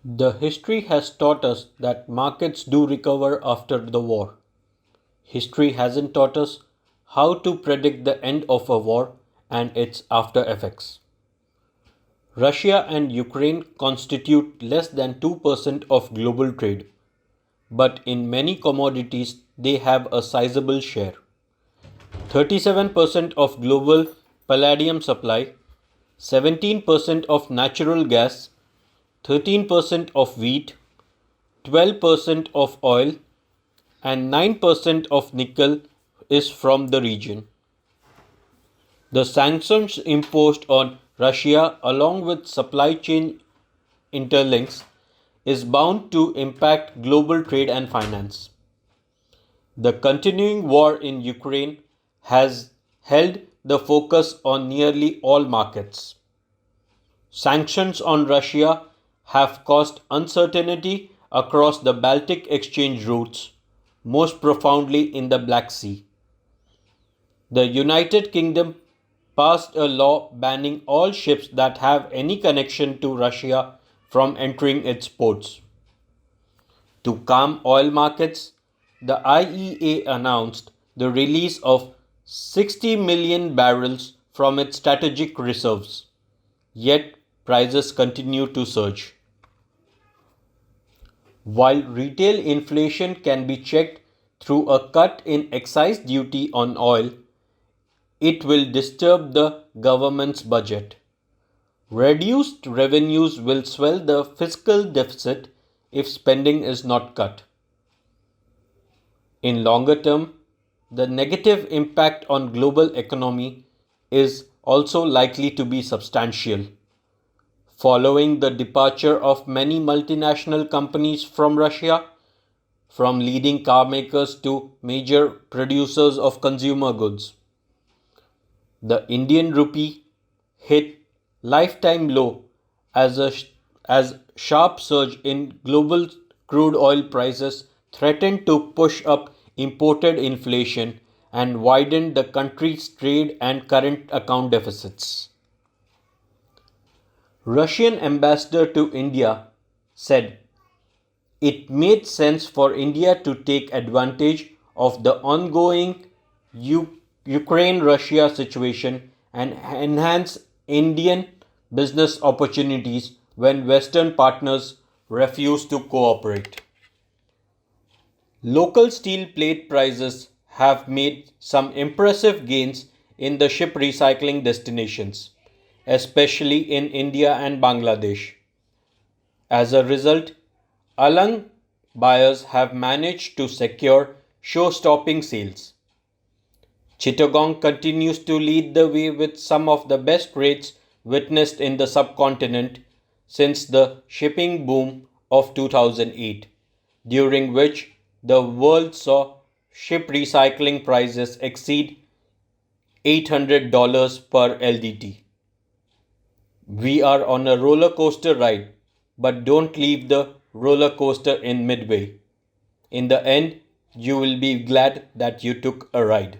The history has taught us that markets do recover after the war. History hasn't taught us how to predict the end of a war and its after effects. Russia and Ukraine constitute less than 2% of global trade, but in many commodities they have a sizable share. 37% of global palladium supply, 17% of natural gas, 13% of wheat, 12% of oil, and 9% of nickel is from the region. The sanctions imposed on Russia, along with supply chain interlinks, is bound to impact global trade and finance. The continuing war in Ukraine has held the focus on nearly all markets. Sanctions on Russia have caused uncertainty across the Baltic exchange routes, most profoundly in the Black Sea. The United Kingdom passed a law banning all ships that have any connection to Russia from entering its ports. To calm oil markets, the IEA announced the release of 60 million barrels from its strategic reserves. Yet prices continue to surge. While retail inflation can be checked through a cut in excise duty on oil, it will disturb the government's budget. Reduced revenues will swell the fiscal deficit if spending is not cut. In longer term, the negative impact on global economy is also likely to be substantial. Following the departure of many multinational companies from Russia, from leading car makers to major producers of consumer goods, the Indian rupee hit lifetime low as sharp surge in global crude oil prices threatened to push up imported inflation and widen the country's trade and current account deficits. Russian ambassador to India said it made sense for India to take advantage of the ongoing Ukraine-Russia situation and enhance Indian business opportunities when Western partners refuse to cooperate. Local steel plate prices have made some impressive gains in the ship recycling destinations, especially in India and Bangladesh. As a result, Alang buyers have managed to secure show-stopping sales. Chittagong continues to lead the way with some of the best rates witnessed in the subcontinent since the shipping boom of 2008, during which the world saw ship recycling prices exceed $800 per LDT. We are on a roller coaster ride, but don't leave the roller coaster in midway. In the end, you will be glad that you took a ride.